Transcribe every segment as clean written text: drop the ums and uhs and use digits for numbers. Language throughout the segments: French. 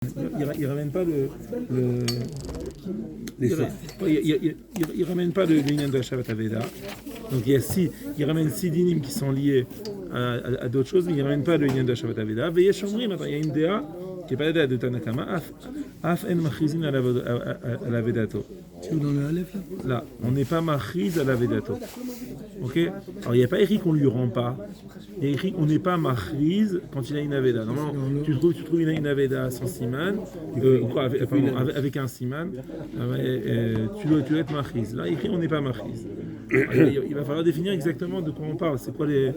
Il ramène pas il ramène pas le lien de la Shabbat Aveda. Donc il ramène 6 dinim qui sont liés à d'autres choses, mais il ramène pas le lien de la Shabbat Aveda. Veillez Shomri, maintenant il y a une déa qui n'est pas la déa de Tanakama, Af en machrizin à la Vedato. Tu veux dans le Aleph là? Là, on n'est pas machiz à la Vedato. Ok? Alors il n'y a pas écrit qu'on lui rend pas. Il y a écrit qu'on n'est pas machiz quand il a une Aveda. Normalement, tu trouves une Aveda sans siman, avec un siman, tu dois être machiz. Là, il écrit on n'est pas machiz. Il va falloir définir exactement de quoi on parle. C'est quoi les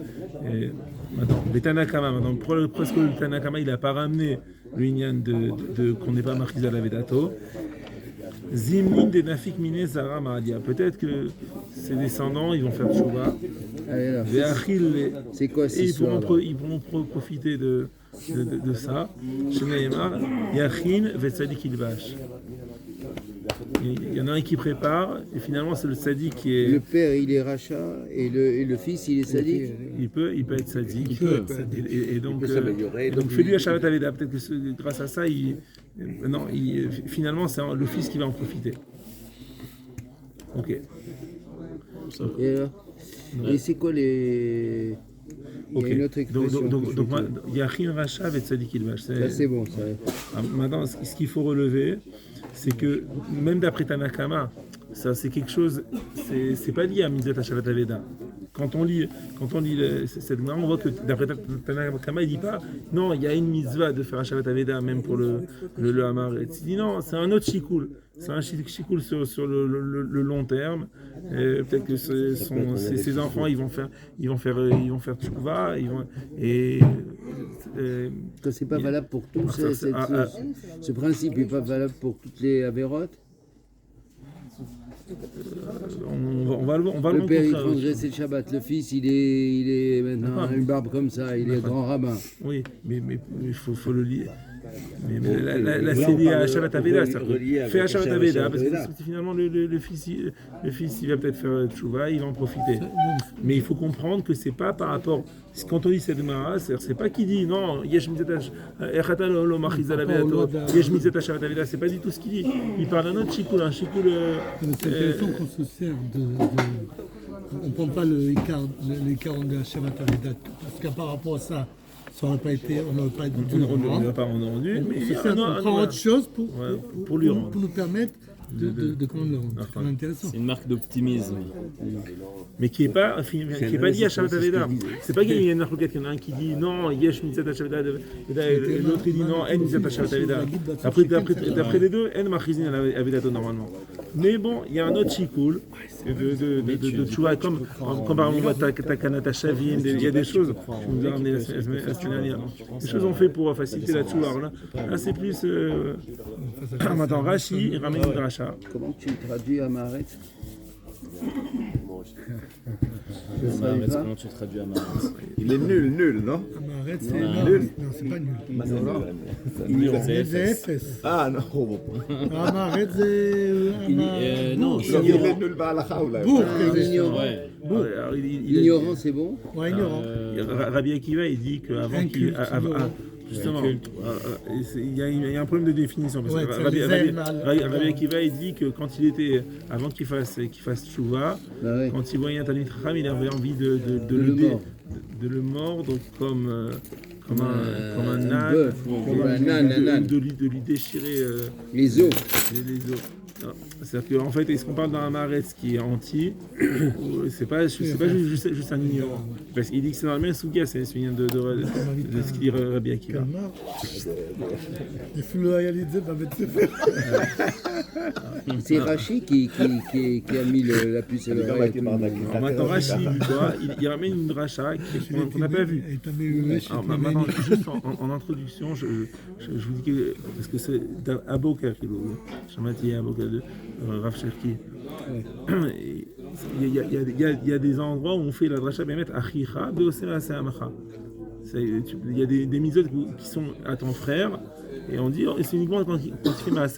Tanakama. Maintenant, pourquoi est-ce que le Tanakama il n'a pas ramené l'union de qu'on n'est pas machiz à la Vedato? Zimnin de Nafik Mine Zara Maradia. Peut-être que ses descendants ils vont faire tchouva. C'est quoi et ils pourront profiter de ça. Shneimar Yachin Vetzadik Ilvash. Il y en a un qui prépare et finalement c'est le sadique qui est. Le père il est rachat et le fils il est sadique. Il peut être sadique. Et donc fais-lui à Shabbat Aveda. Peut-être que grâce à ça finalement c'est le fils qui va en profiter. Ok. Et alors et c'est quoi les... Il y a une autre expression. Donc Yachin Racha Vetzadik Ilvash. C'est bon ça. Maintenant ce qu'il faut relever, c'est que même d'après Tanakama, ça c'est quelque chose, c'est pas lié à Mitzvot Shabbat Aveda. Quand on lit cette Gemara, on voit que d'après Tanakama, il dit pas non, il y a une mitzvah de faire un Shabbat Aveda même pour le Hamaret. Il dit non, c'est un autre shikoul. C'est un shikoul sur le long terme. Peut-être que ses enfants ils vont faire tchouva, Ça c'est pas valable pour tous. Ce principe n'est pas valable pour toutes les avérotes. On va le Le père il transgresse le Shabbat, le fils il est maintenant une barbe comme ça, il est grand rabbin. Oui, mais il faut le lire. Mais la lié à Shabbat Aveda, fait à Shabbat Aveda, parce que finalement le fils il va peut-être faire tchouva, il va en profiter. Mais il faut comprendre que c'est pas par rapport, quand on dit cette Gemara, c'est pas qui dit non, yesh mitzvah echatan lo machiz ala vedato, yesh mitzvah Shabbat Aveda, c'est pas du tout ce qu'il dit. Il parle d'un autre shikoul, un shikoul. C'est intéressant qu'on se sert on ne prend pas l'écart de la Shabbat Aveda, parce qu'à par rapport à ça, on n'aurait pas dû le rendre. On n'a pas rendu, mais on prend autre chose pour nous permettre de comment le rendre. C'est intéressant. C'est une marque d'optimisme. Mais qui n'est pas lié à Shabbat Aveda. C'est pas qu'il y a une marque, il y en a un qui dit non, yesh mitzvah Shabbat Aveda, et l'autre il dit non, en mitzvah Shabbat Aveda. D'après les deux, en machrizin Aveda normalement. Mais bon, il y a un autre shikoul de tchouva, comme par exemple Takanata Shavin, il y a des choses, je vous ai ramené la semaine dernière. Les choses ont fait pour faciliter la tchouva. Là c'est plus. Maintenant, Rashi, il ramène une dracha. Comment tu traduis Amaret? Comment tu traduis Amaret? Il est nul, non? Amaret, c'est nul. Non, c'est pas nul. C'est FS. Ah non. Amaret, c'est. Non, Il est nul à la chaoula. Ignorant, c'est bon? Ouais, ignorant. Rabbi Akiva, il dit qu'avant qu'il. Justement, il y a un problème de définition. Parce que Rabbi Akiva, il dit que quand il était, avant qu'il fasse tchouva, quand il voyait un Talmid Chacham, il avait envie de le mordre comme un âne, de lui déchirer les os. C'est-à-dire qu'en fait, est-ce qu'on parle d'un Amaretz qui est anti, c'est pas juste un ignorant. Parce qu'il dit que c'est dans le même souga, c'est ce de ce qu'il dit Rabbi Akiva. C'est Rashi qui a mis la puce à l'oreille. Maintenant, Rashi, il ramène une dracha qu'on n'a pas vue. Maintenant, juste en introduction, je vous dis que, parce que c'est Aboka, Shamati Aboka de Rav Cherki. Il y a des endroits où on fait la dracha Bemet Achicha, Beosera Seamacha. Il y a des misotes qui sont à ton frère, et on dit c'est uniquement quand il fait ma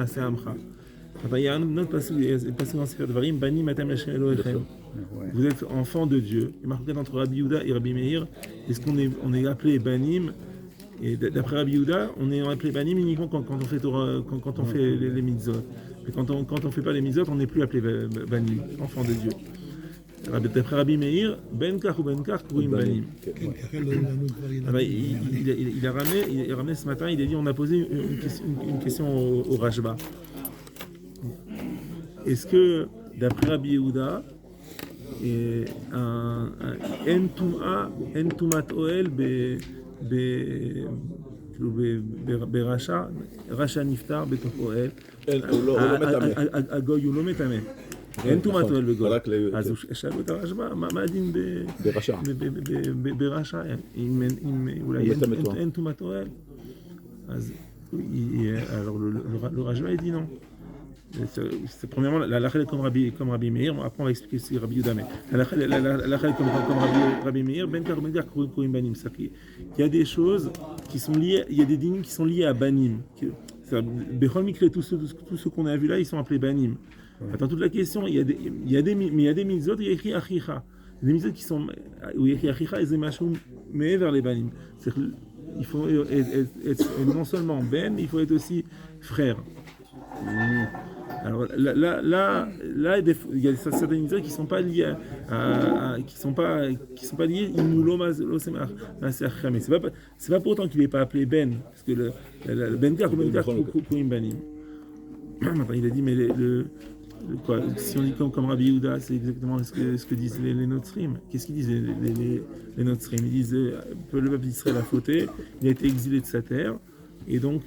Seamcha. Il y a un autre passage dans Sefer Devarim, Bani Matam Hashem Elohechem. Vous êtes enfants de Dieu. Il y a marqué entre Rabbi Yehuda et Rabbi Meir. Est-ce qu'on est appelé Banim Et d'après Rabbi Yehuda, on est appelé banim uniquement quand on fait, quand on fait les mitzvot. Mais quand on fait pas les mitzvot, on n'est plus appelé banim, enfant de Dieu. D'après Rabbi Meir, ben kach ou ben kach kourim banim. Il a ramené ce matin, il a dit, on a posé une question au Rashba. Est-ce que, d'après Rabbi Yehuda, en tumat oel ברשע נפטר בתוך אוהל, הגוי הוא לא מטמא, אין טומאת אוהל בגוי. אז שאלו את הרשב"א, מה הדין ברשע, אם אולי אין טומאת אוהל? אז le Rashba dit non. Premièrement, la halakha est comme Rabbi Meir. Après, on va expliquer si Rabbi Yehuda. La halakha est comme Rabbi Meir. Ben kar kourim banim. Il y a des choses qui sont liées. Il y a des dinim qui sont liés à banim. Bechol mikre, tous ceux qu'on a vus là, ils sont appelés banim. Attends, toute la question, il y a des mitzvot, il y a écrit achicha. Des mitzvot qui sont où il y a écrit achicha et zemashum mais vers les banim. Il faut être non seulement ben, mais il faut être aussi frère. Alors là, il y a certaines mitzvot qui sont pas liées qui sont pas liées. Mais c'est pas pour autant qu'il n'est pas appelé ben, parce que le ben kar comme ben kar kourim banim. Il a dit mais quoi, si on dit comme Rabbi Yehuda, c'est exactement ce que disent les Notzrim. Qu'est-ce qu'ils disent les Notzrim? Ils disent le peuple d'Israël a fauté, il a été exilé de sa terre. Et donc,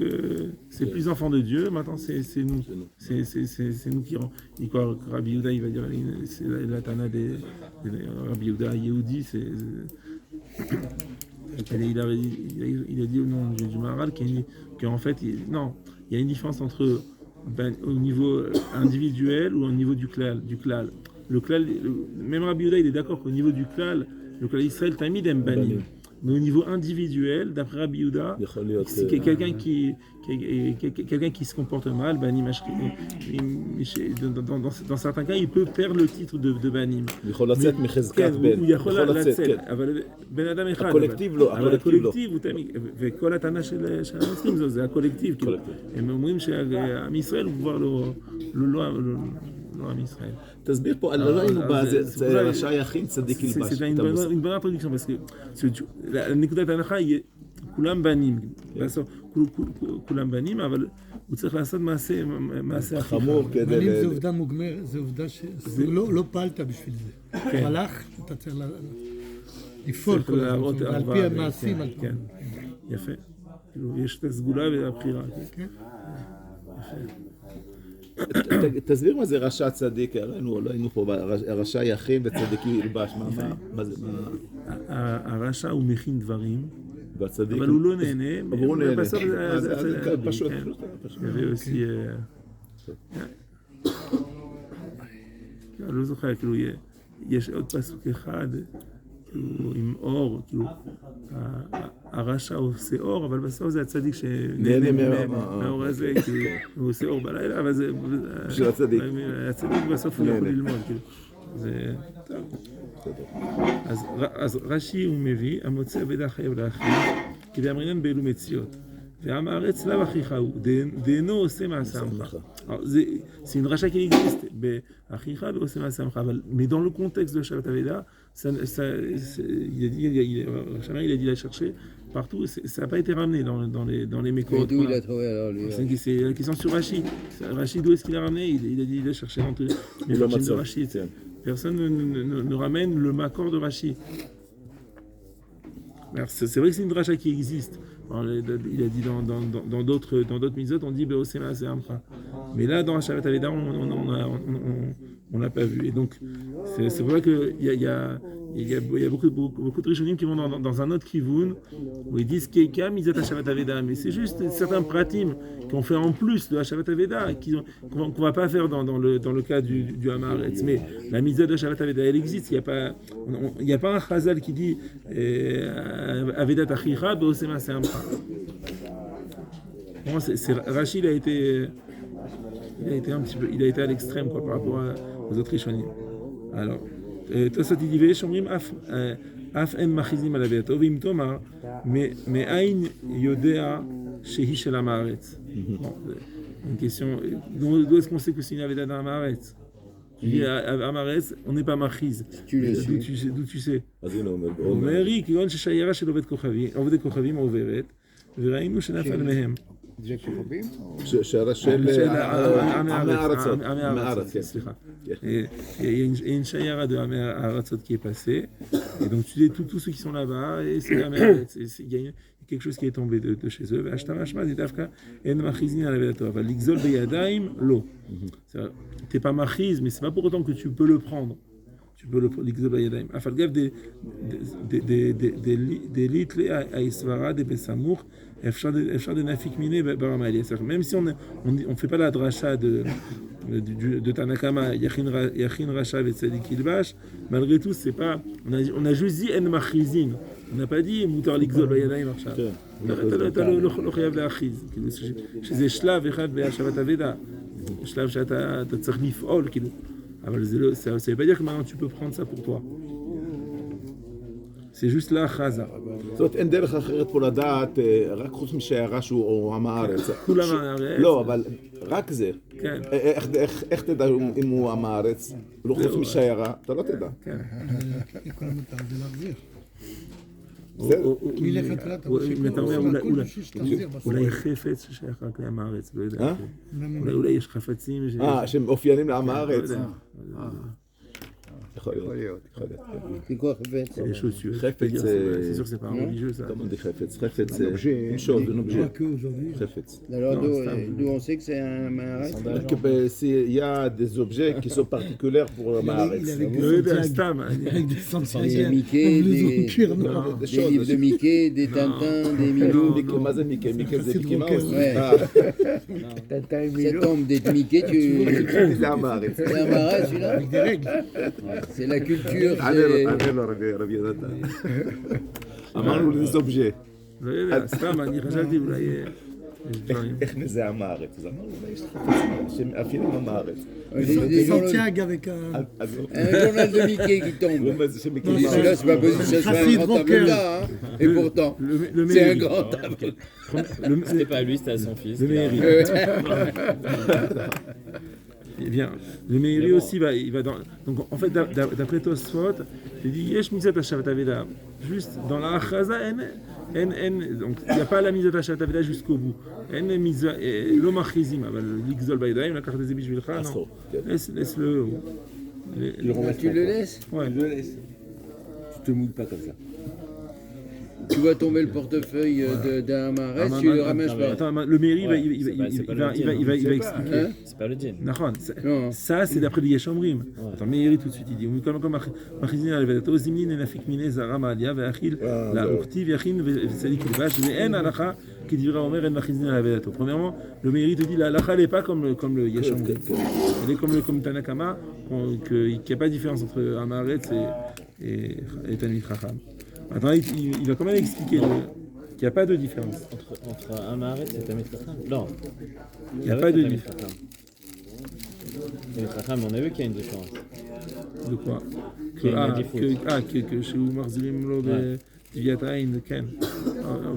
c'est plus enfant de Dieu. Maintenant, c'est nous. C'est nous qui rendons. Et quoi, Rabbi Yehuda, il va dire, c'est la Tana des Rabbi Yehuda, Yehudi, il a dit au nom du Maharal qu'en fait, non, il y a une différence entre au niveau individuel ou au niveau du klal. Le klal, même Rabbi Yehuda, il est d'accord qu'au niveau du klal, le klal Israël, Tamid em banim. Mais au niveau individuel, d'après Rabbi Yehuda, c'est quelqu'un qui se comporte mal, banim, dans certains cas, il peut perdre le titre de banim. הקולקטיב הוא תמיד, וכל הטענה של הנוצרים זה הקולקטיב, הם אומרים שעם ישראל הוא כבר לא עם ישראל. תסביר פה, לא היינו זה רשע יחיד צדיק ילבש. C'est une bonne introduction parce que נקודת ההנחה היא כולם בנים, כולם בנים, אבל הוא צריך לעשות מעשה חמור כדי... בנים זה עובדה מוגמרת, זה עובדה שלא פעלת בשביל זה. הלך, אתה צריך לפעול כל הזמן, על פי המעשים. כן, יפה. יש את הסגולה והבחירה. יפה. תסביר מה זה רשע צדיק, היינו פה, הרשע יכין וצדיק ילבש, מה זה? הרשע הוא מכין דברים, והצדיק... אבל הוא לא נהנה. אבל הוא נהנה. זה פשוט. יביא aussi... אני לא זוכר, כאילו, יש עוד פסוק אחד, עם אור, כאילו, הרשע עושה אור, אבל בסוף זה הצדיק שנהנה מהאור הזה, הוא עושה אור בלילה, אבל זה... בשביל הצדיק. הצדיק בסוף הוא יכול ללמוד, כאילו. זה... אז רש"י הוא מביא, המוצא בדע חייב לאחיו, כדי אמרינן באלו מציאות. ועם הארץ לאו אחיך הוא, דהנו עושה מעשה עמך. C'est une rachat qui existe, mais dans le contexte de Shabbat Aveda, il a dit la chercher partout, ça n'a pas été ramené dans les mécos. D'où il a trouvé alors lui? C'est la question sur Rashi. Rashi, d'où est-ce qu'il a ramené? Il a dit il a cherché dans tous les machines de Rashi. Personne ne ramène le makor de Rashi. C'est vrai que c'est une dracha qui existe. Il a dit dans d'autres mitzvot, on dit Be'osema c'est Amcha. Mais là, dans Shabbat Aveda, on l'a pas vu. Et donc, c'est vrai qu'il y a beaucoup de rishonim qui vont dans un autre kivun où ils disent Keika Mizat Shabbat Aveda. Mais c'est juste certains pratim qu'on fait en plus de Shabbat Aveda qu'on ne va pas faire dans le cas du Hamaretz. Mais la Mizat de Shabbat Aveda, elle existe. Il n'y a pas un chazal qui dit Avedat Achicha Be'osema c'est Amcha. Bon, Rashi, il a été un petit peu, il a été à l'extrême quoi, par rapport aux autres rishonim. Alors, תוספות il dit ויש אומרים אף אין מכריזים על אבידתו, ואם תאמר, מאין יודע שהיא של עם הארץ? Une question, d'où est-ce qu'on sait que c'est une Aveda dans Amaretz? Tu dis Amaretz, on n'est pas Machiz. D'où tu sais? אומרי, כגון ששיירה של עובדי כוכבים עוברת, וראינו שנפל מהם. שיירה של עמי הארץ, סליחה. Il y a une chayara de Amé Aratzot qui est passée, et donc tu dis tous ceux qui sont là-bas, et c'est Amé Aratz. Il y a quelque chose qui est tombé de chez eux. Ashtamashma, dit Afka, en machizin ala vedato. Va l'ixol beyadaim, lo. T'es pas machiz, mais c'est pas pour autant que tu peux le prendre. Tu peux le l'ixol beyadaim. Afal gav des litres à Isvara, des Besamour, efshar de nafik miné baramali. Même si on fait pas la dracha de Tanakama, Yachin Racha et Tzadik Ilbash, malgré tout, c'est pas. On a juste dit En Machrizin. On n'a pas dit Moutar Ligzol Bayadaim Archa. אתה לא חייב להאחיז, שזה שלב אחד בהשבת אבדה, שלב שאתה צריך לפעול, אבל ça ne veut pas dire que maintenant tu peux prendre ça pour toi. C'est juste la chaza. זאת אומרת, אין דרך אחרת פה לדעת, רק חוץ משיירה שהוא עם הארץ. כולם עם הארץ. לא, אבל רק זה. כן. איך תדע אם הוא עם הארץ? לא חוץ משיירה, אתה לא תדע. כן. אולי חפץ ששייך רק לעם הארץ, לא יודע. אולי יש חפצים שהם אופיינים לעם הארץ. יכול להיות. C'est quoi, חפץ? C'est des chaussures. חפץ, c'est sûr que c'est pas religieux ça. Comment on dit חפץ? חפץ, une chose, un objet. חפץ. Alors d'où on sait que c'est un Maharet? Il y a des objets qui sont particuliers pour le Maharet. Avec des Des Mickey, des livres de Mickey, des Tintins, des Milou. מה זה מיקי? מיקי זה מיקי מאוס? Cet homme des Mickey, זה המארץ. c'est un Maharet celui-là? des règles. C'est la culture. רבי יונתן. אמרנו les objets. לא יודע, סתם, אני חשבתי אולי יש דברים. איך זה המארץ? אז אמרנו, אולי יש חפץ שמאפיינים המארץ. Santiago avec un journal de Mickey qui tombe. Celui-là, c'est pas possible, ça soit un grand avocat. Et pourtant, c'est un grand avocat. C'était pas lui, c'était à son fils. Le Meiri. Eh bien, le Meiri aussi il va dans. Donc en fait, d'après Tosfot, il dit Yesh Mizat Hashavat Aveda. Juste dans la Achaza, donc il n'y a pas la Mizat Hashavat Aveda jusqu'au bout. Lo Machrizim, l'Ixol Baydaim, la carte des Ebish Vilcha, non. Laisse-le. Tu le laisses? Ouais. Je le laisse. Tu te mouilles pas comme ça. Tu vois tomber le portefeuille d'un Maharet, tu le ramènes pas. Attends, le Meiri, il va expliquer. C'est pas le djinn. Ça, c'est d'après les Yeshomrim. Attends, Meiri tout de suite, il dit comme Machizin al-Vedato, Zimnin et Nafik Mine, Zara Maalia, Ve'achil, la Urti, Ve'achin, Ve'sadik Ilbash, Ve'en Alacha, qui dira Omer, En Machizin al-Vedato. Premièrement, le Meiri te dit, la Alacha n'est pas comme le Yeshomrim. Elle est comme Tanakama, qu'il n'y a pas de différence entre Amaretz et Talmid Chacham. Attends, il va quand même expliquer qu'il n'y a pas de différence. Entre un Maharet et Talmid Chacham? Non. Il n'y a pas de différence. Talmid Chacham, on a vu qu'il y a une différence. De quoi? Que chez Oumar Zilim Lo Viataïn, Ken.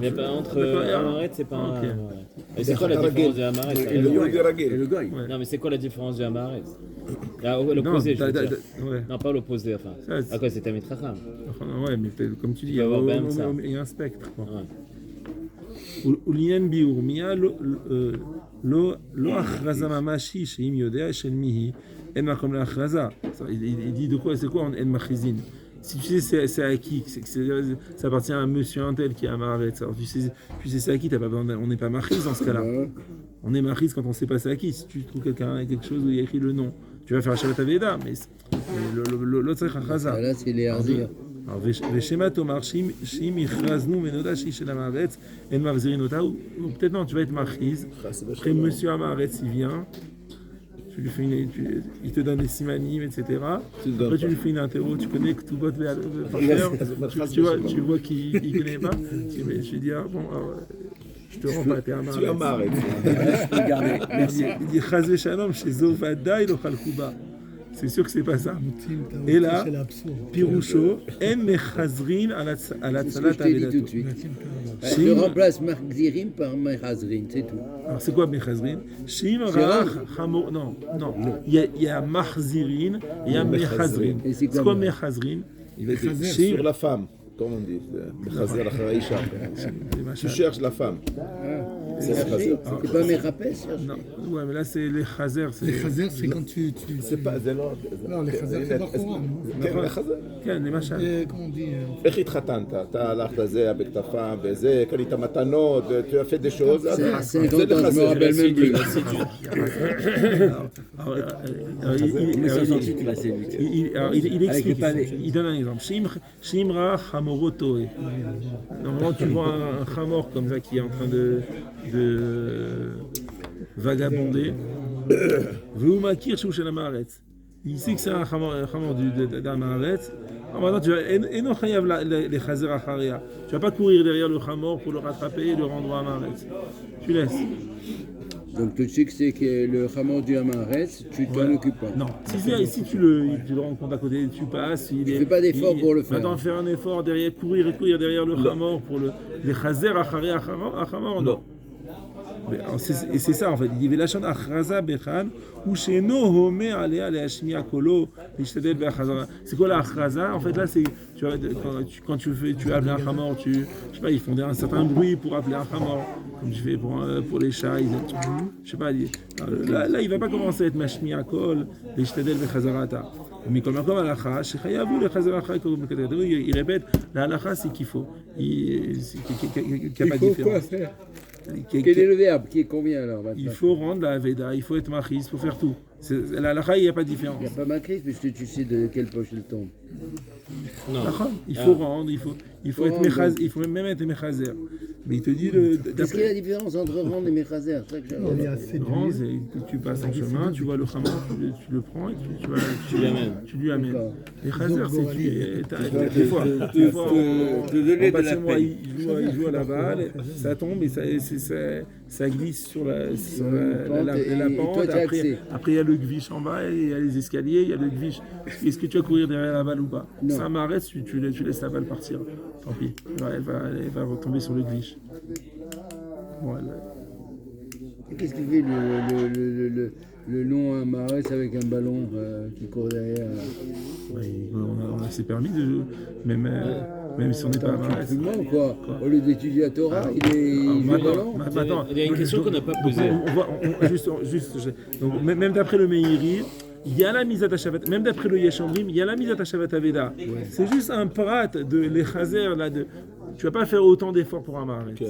Mais pas entre Amaret, c'est pas un Amaret. Et c'est quoi la différence du Amaret Et le goy. Non, mais c'est quoi la différence du Amaret? L'opposé, je veux dire. Ouais. Non, pas l'opposé, enfin. À quoi c'est Talmid Chacham? Ouais, mais comme tu dis, il y a un spectre. ולעניין ביאור, לא הכרזה ממש שאם יודע של מי היא, אין מקום להכרזה. Il dit de quoi, c'est quoi en מכריזין? Si tu sais c'est à qui, ça appartient à un monsieur un tel qui est à Maharetz. Alors tu sais c'est à qui, t'as pas besoin, on n'est pas machiz dans ce cas-là. On est machiz quand on sait pas c'est à qui. Si tu trouves quelque chose où il y a écrit le nom, tu vas faire Hashavat Aveda, mais l'autre c'est Chachaza. Là, c'est les Hardir. Alors, ושמה תאמר שאם הכרזנו ונודע שהיא של המארץ, אין מבזירין אותה, ou peut-être non, tu vas être marquise. Après, monsieur Amaretz, il vient, il te donne des simanim, etc. Après, tu lui fais une interro, tu connais que tout botte par cœur, tu vois qu'il ne connaît pas. Je lui dis, bon, je te rends pas, t'es Amaretz. Tu es Amaretz. Il dit, Chaz v'shalom, chez Zovada, il ochal kuba. C'est sûr que c'est pas ça. Et là, Piroucho, En Mechazrin à la C'est ce que Tzalat je t'ai dit tout Avedato. de suite. Je remplace Mahzirim par Mechazrin, c'est tout. Alors c'est quoi Mechazrin? Shim Rach Hamor. Non. Il y a Mahzirin et il y a Mechazrin. Et c'est C'est quoi Mechazrin? Il est sur la femme, comme on dit. Tu cherches la femme. C'est pas Mechapes, Non, ouais, mais là c'est les Chazer. Les Chazer, c'est quand tu. C'est pas... Non, les Chazer, c'est pas courant. כן, למשל. Comment on dit איך התחתנת? אתה הלכת זה avec ta femme וזה, קנית מתנות, tu as fait des choses. C'est un grand temps, je me rappelle même plus. Il explique, il donne un exemple. Shimra Hamorotoe. Normalement, tu vois un Hamor comme ça qui est en train de vagabonder. Veumakir Shouchel Amaretz. Il sait que c'est un Hamor d'Amaretz. Maintenant, tu vas les Chazer Acharia. Tu vas pas courir derrière le Hamor pour le rattraper et le rendre à Amaretz. Tu laisses. Donc tu sais que c'est que le Hamor du Amaretz, tu t'en occupes pas. Non, si tu le rencontres à côté, tu passes. Tu fais pas d'effort pour le faire. Maintenant, faire un effort derrière, courir derrière le Hamor pour les Chazer Acharia Hamor, non. Et c'est ça en fait. Il dit Velachon Achraza Bechan ou chez Nohome Alea Leashmia Kolo Lishtadel Bechazara. C'est quoi la Achraza? En fait là c'est quand tu appelles un Hamor, je sais pas, ils font un certain bruit pour appeler un Hamor, comme tu fais pour les chats. Je sais pas. Là il va pas commencer à être Mashmia Kol Lishtadel Bechazarata. Mais comme Alacha, Shechayavu Lechazarata comme il répète, la Alacha c'est qu'il faut, qu'il n'y a pas de différence. Quel est le verbe qui est combien alors maintenant? Il faut rendre la Veda, il faut être machis, il faut faire tout. La halakha, il n'y a pas de différence. Il n'y a pas machis, puisque tu sais de quelle poche il tombe. Non. Il faut rendre, il faut être mechazer, il faut même être mechazer. Mais il te dit Qu'est-ce qu'il y a la différence entre rendre et mechazer? Rendre, tu passes un chemin, tu vois le hamor, tu le prends et tu lui amènes. Mechazer, c'est des fois, il joue à la balle, ça tombe et ça glisse sur la pente. Après, il y a le gvish en bas, il y a les escaliers, il y a le gvish. Est-ce que tu vas courir derrière la balle ou pas? Ça m'arrête, tu laisses la balle partir. Tant pis, elle va retomber sur le gvish. Voilà. Qu'est-ce qui fait le long Amaretz avec un ballon qui court derrière? On s'est permis de jouer, même si on n'est pas Amaretz. Moi ou quoi? Au lieu d'étudier la Torah, il joue ballon. Il y a une question qu'on n'a pas posée. Donc, même d'après le Meiri, il y a la mise à Shavat, même d'après le Yeshambrim, il y a la mise à Shavat Aveda. C'est juste un prat de l'Echazer, là, tu vas pas faire autant d'efforts pour Amaretz.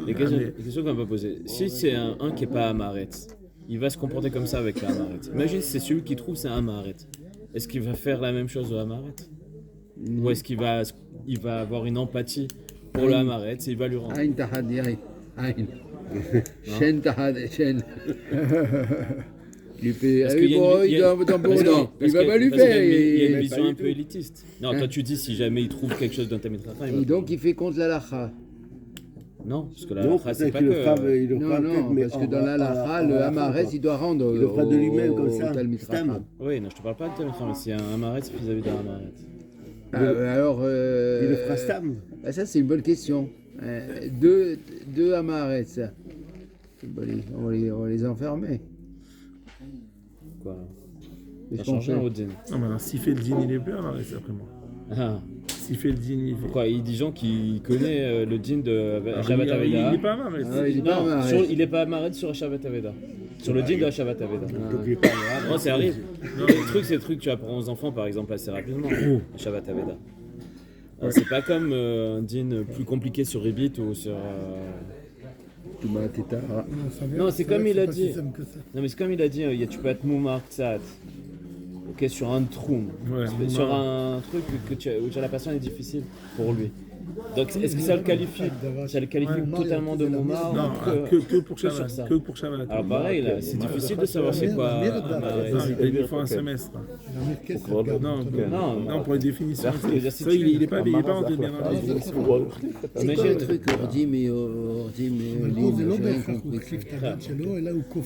Les questions qu'on n'a pas posées. Si c'est un qui n'est pas Amaretz, il va se comporter comme ça avec l'Amaretz. Imagine si c'est celui qui trouve c'est un Amaretz. Est-ce qu'il va faire la même chose au Amaretz? Ou est-ce qu'il va avoir une empathie pour le Amaretz et il va lui rendre? Aïn tahad yaïn. Aïn. Shen tahad shen. Il fait il va pas lui faire. Il y a une vision un peu élitiste. Non, toi tu dis si jamais il trouve quelque chose dans ta mitracha. Et donc il fait contre la lacha. Non, parce que la lacha c'est pas que. Non, parce que dans la lacha, le Amaretz il doit rendre. Il le fera de lui-même comme ça. Oui, non, je te parle pas de ta mitracha, mais s'il y a un Amaretz vis-à-vis d'un Amaretz. Alors. Il le fera stam. Ça c'est une bonne question. Deux Amaretz. On va les enfermer. Quoi? Ça change un au dîner. Non, mais alors, s'il fait le dîner, il est plus Amaretz après moi. Ah. S'il fait le dîner, il fait. Pourquoi? Il dit gens qui connaît le dîner de Shabbat Aveda. Il n'est pas Amaretz. Il n'est pas Amaretz sur Shabbat Aveda. Sur le dîner de Shabbat Aveda. Non, ça arrive. C'est le truc que tu apprends aux enfants, par exemple, assez rapidement. Shabbat Aveda. C'est pas comme un dîner plus compliqué sur Ribit ou sur. Non, c'est comme il a dit. Non, mais c'est comme il a dit, tu peux être moumar tzat. Ok, sur un troum. Sur un truc où la personne est difficile pour lui. Donc est-ce que ça le qualifie totalement de Momar? Non, que pour Shabbat. Que pour Shabbat. Alors pareil, là, c'est difficile de savoir c'est quoi Amaret. Il faut un semestre. Non, pour les définitions. C'est Ça, il n'est pas entré bien dans les définitions. C'est quoi le truc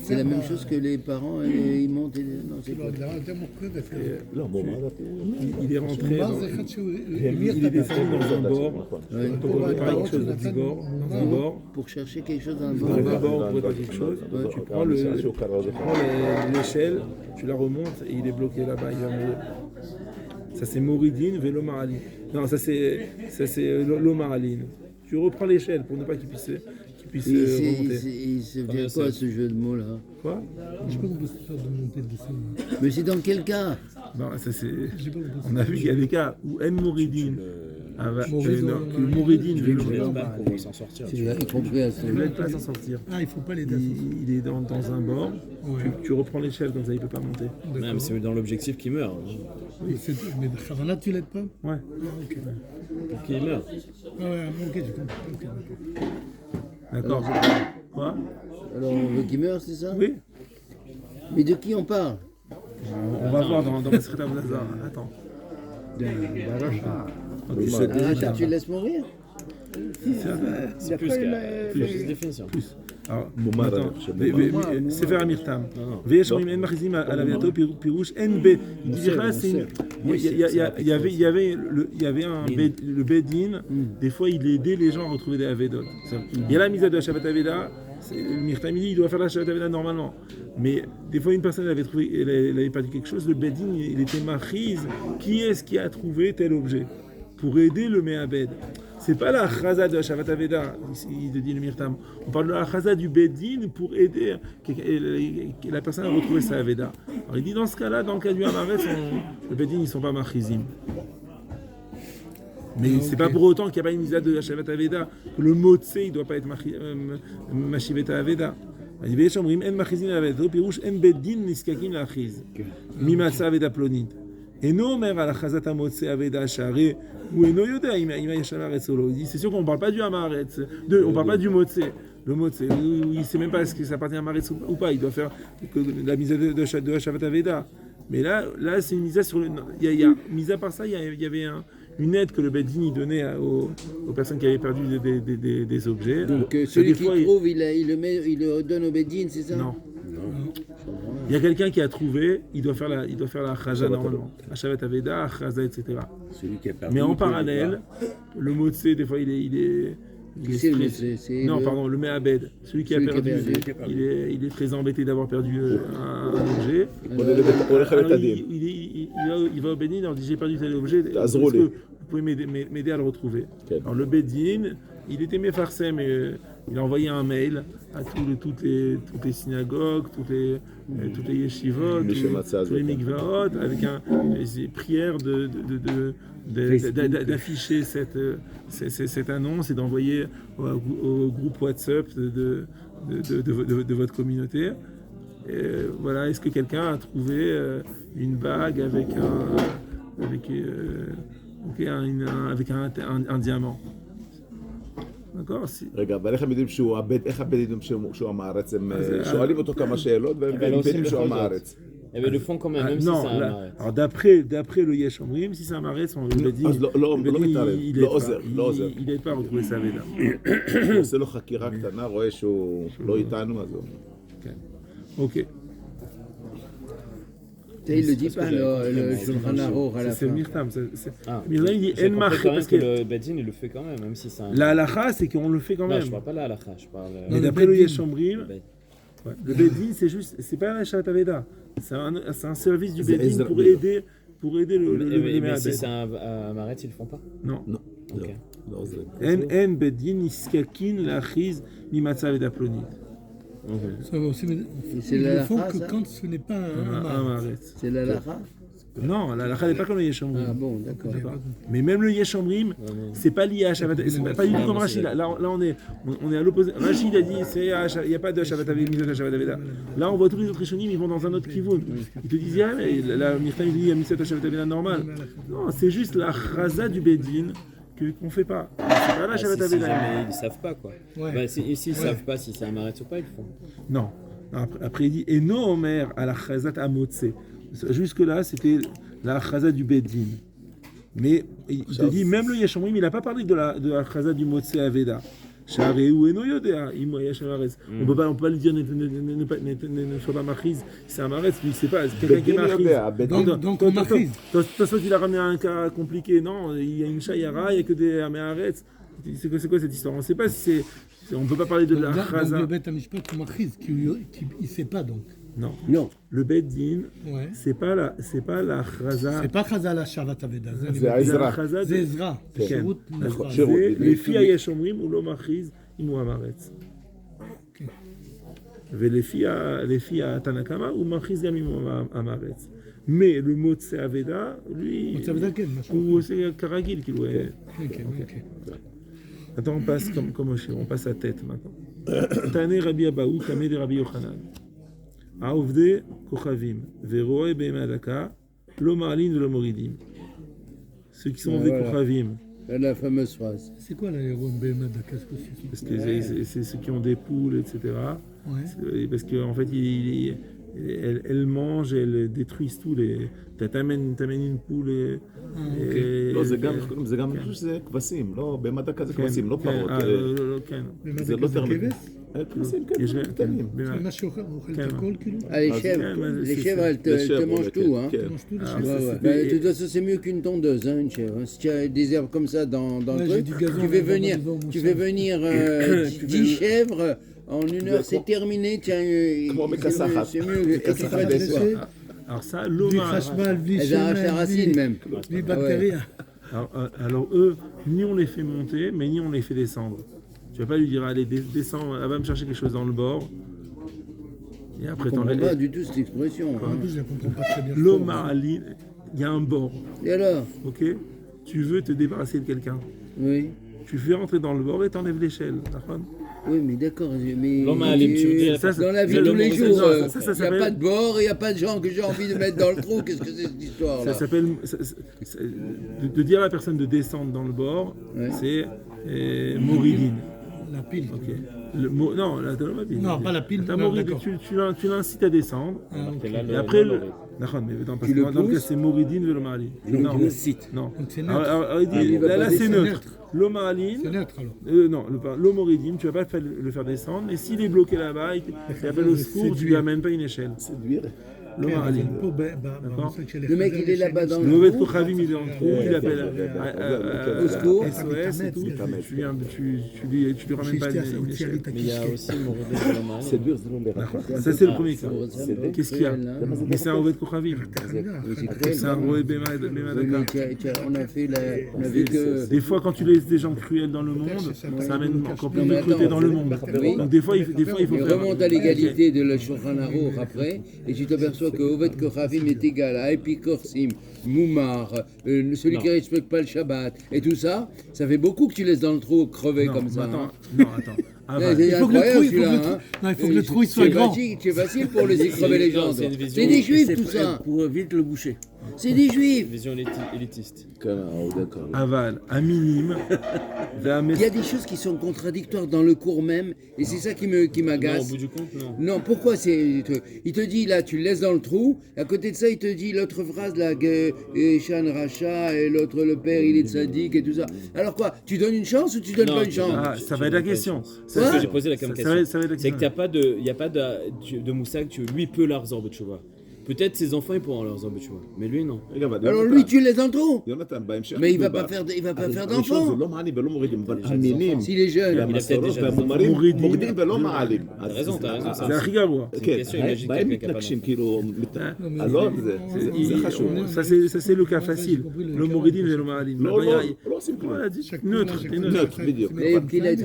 c'est la même chose que les parents, ils montent. Non, c'est quoi? Il est rentré, il est descendu dans un bord, pour préparer quelque chose dans un bord, Pour chercher quelque chose dans dans un bord pour préparer quelque chose, tu prends l'échelle, tu la remontes et il est bloqué là-bas, il va mourir. Ça c'est Mouridine, vélo Maraline. Non, ça c'est l'Omaraline. Tu reprends l'échelle pour ne pas qu'il puisse remonter. Il se vient quoi ce jeu de mots là? Quoi? Je sais pas qu'on peut se faire de monter le dessin. Mais c'est dans quel cas? Non, ça c'est. On a vu qu'il y a des cas où En Mouridine. Mouridine, vélo. Pour s'en sortir. Y compris à ce Il ne l'aide pas à s'en sortir. Ah, il faut pas les dessin. Il est dans un bord, tu reprends l'échelle comme ça, il ne peut pas monter. Non, mais c'est dans l'objectif qu'il meurt. Mais Khavana, tu l'aides pas? Ouais. Ah, ok. Pour qu'il meurt. Ah ouais, ok, j'ai compris. Ok, D'accord. Quoi? Alors on veut qu'il meure, c'est ça? Oui. Mais de qui on parle? On va voir dans le secret d'Avouzazar. Attends. Ah, tu le laisses mourir? C'est plus que définition. Plus. Alors, attends. C'est faire un mirtam. Veyesh omrim en machizim al aviato pirouche NB. Il y avait le Bedin. Des fois, il aidait les gens à retrouver des avédot. Il y a la mise de la Shabbat Aveda. Le mirtam, il doit faire la Shabbat Aveda normalement. Mais des fois, une personne elle avait perdu quelque chose. Le Bedin, il était machiz. Qui est-ce qui a trouvé tel objet pour aider le Me'abed? C'est pas la chaza de la Shabbat Aveda, il dit le Mirtam. On parle de la chaza du Bedin pour aider la personne à retrouver sa Aveda. Alors il dit dans ce cas-là, dans le cas du Amaret, le Bedin ils sont pas machizim. Mais c'est pas pour autant qu'il n'y a pas une misa de la Shabbat Aveda. Le motse il doit pas être machiveta Aveda. Il dit Shomrim en machizim Aveda, pirouche en Bedin niskakim la chiz. Mimatsa Aveda plonit. Et non, mais à la chazat amotse aveda share ou eno yoda ima yashamaret solo. Il dit c'est sûr qu'on ne parle pas du amaret, on ne parle pas du motse. Le motse, il ne sait même pas est-ce que ça appartient à amaret ou pas. Il doit faire la mise de Shabbat Aveda. Mais là c'est une mise sur le. Mis à part ça, il y avait une aide que le Bedin donnait aux personnes qui avaient perdu des objets. Donc celui qui trouve, il le donne au Bedin, c'est ça? Non. Il y a quelqu'un qui a trouvé, il doit faire la chaza normalement, la Shabbat Aveda, la chaza, etc. Mais en parallèle, le motse, des fois, il est non, pardon, le Me'abed, celui qui a perdu, il est très embêté d'avoir perdu un objet. Alors, il va au Bedin, il leur dit j'ai perdu tel objet, est-ce que vous pouvez m'aider à le retrouver? Alors le Bedin, il était méfarcé, mais il a envoyé un mail à toutes les synagogues, toutes les yeshivot, tous les mikvaot, avec des prières d'afficher cette annonce et d'envoyer au groupe WhatsApp de votre communauté. Et voilà, est-ce que quelqu'un a trouvé une bague avec un diamant? d'accord? רגע, אבל איך הם יודעים שהוא הבד, איך הבד יודעים שהוא המארץ? הם שואלים אותו כמה שאלות והם יודעים שהוא המארץ. Eh bien, le font quand même, même si c'est un Amaret. Alors d'après le Yesh Omrim, si c'est un Amaret, il n'aide pas à retrouver sa Aveda. הוא עושה לו חקירה קטנה, רואה שהוא לא איתנו, אז הוא... Ok. Il ne dit pas le Shulchan Aruch à la fin. C'est le Mirtam. Mirtam, il dit En Machri parce que le Bedin, il le fait quand même si c'est un... La halacha, c'est qu'on le fait quand même. Non, je ne parle pas de la halacha, je parle... Mais d'après le Yesh Omrim, le Bedin, c'est pas la Shabbat Aveda. C'est un service du Bedin pour aider le Me'abed. Mais si c'est un Amaret, ils ne le font pas? Non. Ok. En Bedin iskakin l'achiz mimatza Aveda plonit. Ça va aussi, mais ils ne le font que quand ce n'est pas un Amaret. C'est la lacha? Non, la lacha n'est pas comme le Yesh Omrim. Ah bon, d'accord. Mais même le Yesh Omrim, c'est pas lié à Shabbat. C'est pas du tout comme Rachid. Là, on est à l'opposé. Rachid a dit il n'y a pas de Shabbat Aveda. Là, on voit tous les autres Rishonim, ils vont dans un autre kivoun. Ils te disent la Mirtam, il dit il y a Shabbat Aveda normal. Non, c'est juste la chaza du Bedin qu'on ne fait pas. C'est pas là, Shabbat si Aveda. jamais ils savent pas quoi. Ouais. Bah, s'ils savent pas si c'est un maret ou pas, ils le font. Non. Après, il dit Eno Omer à la Chazat Amotse. Jusque-là, c'était la Chazat du Beddin. Mais il te dit, même le Yeshomrim, il n'a pas parlé de la Chazat du Motse Aveda. Share ou Eno Yodea, Imo Yeshamaretz. On peut pas lui dire ne sois pas Machiz, c'est un Maretz, lui, c'est pas, c'est quelqu'un qui est Machiz. Donc on Machiz. De toute façon, il a ramené un cas compliqué. Non, il y a une Shayara, il n'y a que des Améharetz. C'est quoi cette histoire? On ne sait pas si c'est. On ne peut pas parler de la Donc Chazat. le Beth Amishpat ou Machiz, il ne sait pas donc. Non. Non. Le Beddin, Ouais. c'est pas la Chazat. C'est pas Chazal la Shavat Aveda. זה העזרה. זה עזרה. כן. שירות נפרד. שירות. לפי היש אומרים הוא לא מכריז אם הוא המארץ. ולפי התנא קמא הוא מכריז גם אם הוא המארץ. Mais le mot de Aveda, lui, מוצא Aveda, כן, משהו. ou c'est Karagil. Ok. Attends, on passe comme on passe à tête maintenant. Tane Rabbi Abaou, Kameh de Rabbi Yochanan. Aovde Kochavim, Veroe Bemadaka, Lo Marlin de Lo Moridim. Ceux qui sont Aovde Kochavim. La fameuse phrase. C'est quoi là, Yaron Behemad? Qu'est-ce que c'est? Parce que c'est ceux qui ont des poules, etc. Ouais. Parce qu'en fait, elles mangent, elles détruisent tout. T'amènes une poule et... לא, זה גם שזה כבשים, לא, במדע זה כבשים, לא פרות. כן. זה לא תרנגולים. כבשים, כן, קטנים. C'est un machin אוכל את הכל כאילו? Ah, les chèvres, elles te mangent tout. Hein. כן. Mange tout les Ouais, chèvres. ouais. Bah, de toute façon, c'est mieux qu'une tondeuse, hein, une chèvre. Si tu as des herbes comme ça dans Ouais, le j'ai truc, du gazon tu fais dans venir, mon maison, tu mon fais cher. venir 10 chèvres, en une heure, c'est terminé. Tiens, c'est mieux. Et tu feras des soirs. Alors ça, בלי l'Omar... חשמל, בלי Elles arrachent la שמן, racine même. בלי בקטריה. Alors eux, ni on les fait monter, mais ni on les fait descendre. Tu vas pas lui dire, allez, descends, va me chercher quelque chose dans le bord. Et après, Je comprends t'enlèves. pas du tout cette expression. En plus, je ne la comprends pas très bien. L'Omar, il y a un bord, Et alors? ok? Tu veux te débarrasser de quelqu'un. Oui. Tu fais rentrer dans le bord et t'enlèves l'échelle. D'accord? Oui, mais d'accord. Mais L'homme a allé me tuer. Ça, dans la vie ça, de tous les ça, jours, ça, il n'y a s'appelle- pas de bord, il n'y a pas de gens que j'ai envie de mettre dans le trou. Qu'est-ce que c'est cette histoire-là? Ça s'appelle de dire à la personne de descendre dans le bord, Ouais. c'est Moridine. La pile. Ok. Non, la pile. Non, pas la pile, Ta non, Moridine, d'accord. tu l'incites à descendre. Ah, ok. Et après, d'accord, mais attends, parce Tu le que dans le cas, pousses. c'est Moridine Velomali. Non, Tu le cites. non. Donc c'est Alors, neutre. alors, il dit, il va là, pas c'est descendre. neutre. L'Omaline, C'est neutre alors. non, l'Omoridine, tu vas pas le faire descendre. Et s'il est bloqué là-bas, il appelle au secours, tu lui amènes pas une échelle. séduire. L'Omaline. D'accord. Le mec, il est là-bas dans Le le mauvais trou. Kochavim, il est en trou, il appelle Au secours. SOS et tout. Tu lui ramènes pas une échelle. Mais il y a aussi Moridin de l'homme. séduire, זה לא לרע. Ça, c'est le premier cas. Qu'est-ce qu'il y a? Cruel, hein. Mais c'est un mauvais Kochavim. Oui, c'est cruel, C'est un hein. mauvais Oui, mais Bemadaka. on a vu que... Des fois, quand tu laisses des gens cruels dans le monde, ça amène encore plus de Mais cruauté attends, dans le monde. oui. Donc des fois, il faut Il faire... remonte à l'égalité de la Shulchan Aruch après, et tu t'aperçois que Oved Kochavim est égal à Epikorsim, Moumar, celui qui ne respecte pas le Shabbat, et tout ça, ça fait beaucoup que tu laisses dans le trou crever Non, comme ça. attends, Hein. non, attends. Aval. C'est Il faut que le incroyable trou, il faut que celui-là. le trou- Hein. non, il faut que le trou, il soit grand. C'est facile pour laisser crever les gens. c'est une vision- C'est des juifs C'est tout ça. pour vite le boucher. C'est des juifs. Vision élitiste. d'accord. Aval, un minime. Il y a des choses qui sont contradictoires dans le cours même, et c'est ça qui Non, au m'agace. bout du compte, non. Non, pourquoi c'est... Il te dit, là, tu le laisses dans le trou, à côté de ça, il te dit l'autre phrase, là, que Shan Racha, et l'autre, le père, il est tzaddik, et tout ça. Alors quoi, tu donnes une chance ou tu donnes Non, pas une tu chance? Ah, ça va être la question. C'est ce que j'ai posé la Ça question. va être la C'est que question. il n'y a pas de moussag, lui peut leur zorbe, tu vois. Peut-être ses enfants ils pourront leur zorbe, tu vois. Mais lui non. Alors lui, tu le laisses dans le trou. יונתן, בהמשך Mais il va מדובר. pas faire הראשון d'enfant. זה לא מעלים ולא מורידים, אבל המינים S'il est jeune. והמסורות déjà והמומרים מורידים. מורידים ולא מעלים. T'as raison, t'as raison. C'est הכי גרוע. C'est une כן, question, imagine בהם quelqu'un qui a pas מתנגשים, d'enfant. כאילו, לא, זה חשוב. Ça, c'est le cas facile. Le Moridin et le Mahalim. לא, לא, לא עושים כלום. Voilà, dit neutre, t'es neutre. נוט, בדיוק. Et qu'il est...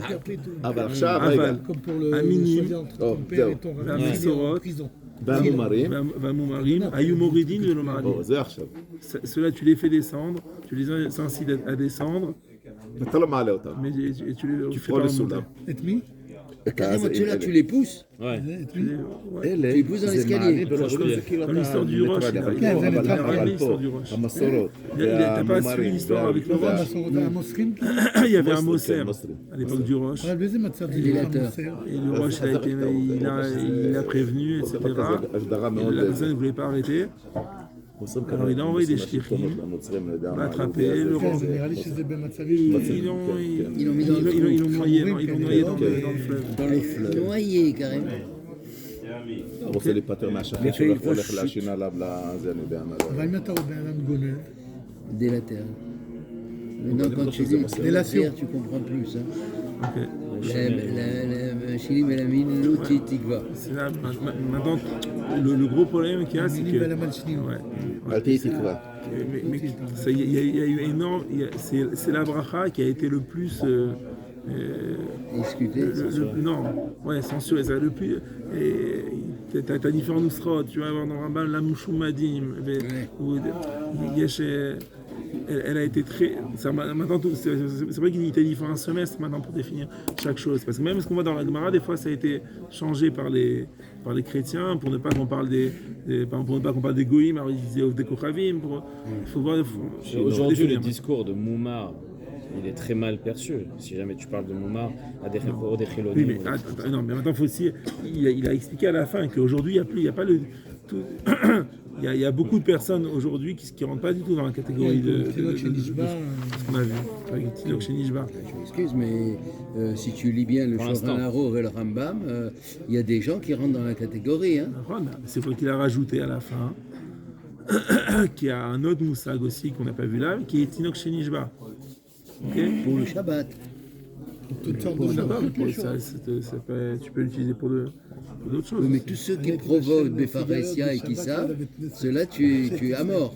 אבל עכשיו, רגע, Aval, Comme pour le Un minime. choisir entre Oh, ton père et זהו. ton La rêve Missorot. en prison. והמומרים, והמומרים, היו מורידים ולא מעלים. זה עכשיו. Ceux-là, tu les fais descendre, tu les incites à descendre, אתה לא מעלה אותם. mais tu les Tu fais prends pas le remonter. סולם. Et mi? Carrément, ceux-là, tu les pousses. Ouais. Tu les pousses dans l'escalier. Comme l'histoire du roche. Il a ramené l'histoire du roche. T'as pas suivi l'histoire avec le roche? Il y avait un Mossem à l'époque du roche. Et le roche, il a prévenu, etc. Et la personne ne voulait pas arrêter. Alors il a envoyé des shlichim, l'a attrapé, le rend. Ils l'ont noyé dans le fleuve. Noyé, carrément. רוצה להיפטר מהשכן שלך והולך להשין עליו לזה, אני יודע מה זה. אבל אם אתה רואה בן אדם גונב, Délateur. Maintenant, quand tu dis délateur, tu comprends plus. Hein. La Chilim et la mine, l'autre tikva. C'est là, maintenant, le gros problème qu'il y a, c'est que. אל תהי תקווה. Mais il y a eu énorme. C'est la bracha qui a été le plus. Discuter, non, ouais, censuré. Ça, le plus. T'as différents nusrot. Tu vas avoir dans Rambam la Mouchoum Madim. Elle a été très. Maintenant, c'est vrai qu'il il faut un semestre maintenant pour définir chaque chose. Parce que même ce qu'on voit dans la Gemara, des fois, ça a été changé par les chrétiens pour ne pas qu'on parle des goïms. Alors ils disaient des kochavim. Il faut voir. Aujourd'hui, le discours de Moumar, il est très mal perçu. Si jamais tu parles de Moumar, à des chilonim. Oui, mais non, mais maintenant, il faut aussi. Il a expliqué à la fin qu'aujourd'hui, il n'y a pas le. Il y a beaucoup de personnes aujourd'hui qui ne rentrent pas du tout dans la catégorie de ce qu'on a vu avec Tilok chez Nishba. Je m'excuse, mais si tu lis bien le Shulchan Aruch et le Rambam, il y a des gens qui rentrent dans la catégorie. Hein. C'est pour qu'il a rajouté à la fin qu'il y a un autre moussag aussi qu'on n'a pas vu là, qui est Tilok chez Nishba. Okay. Pour le Shabbat. Pour le Shabbat, tu peux l'utiliser pour d'autres choses. Oui, mais tous ceux qui provoquent Befaresia et qui savent, ceux-là, tu es à mort.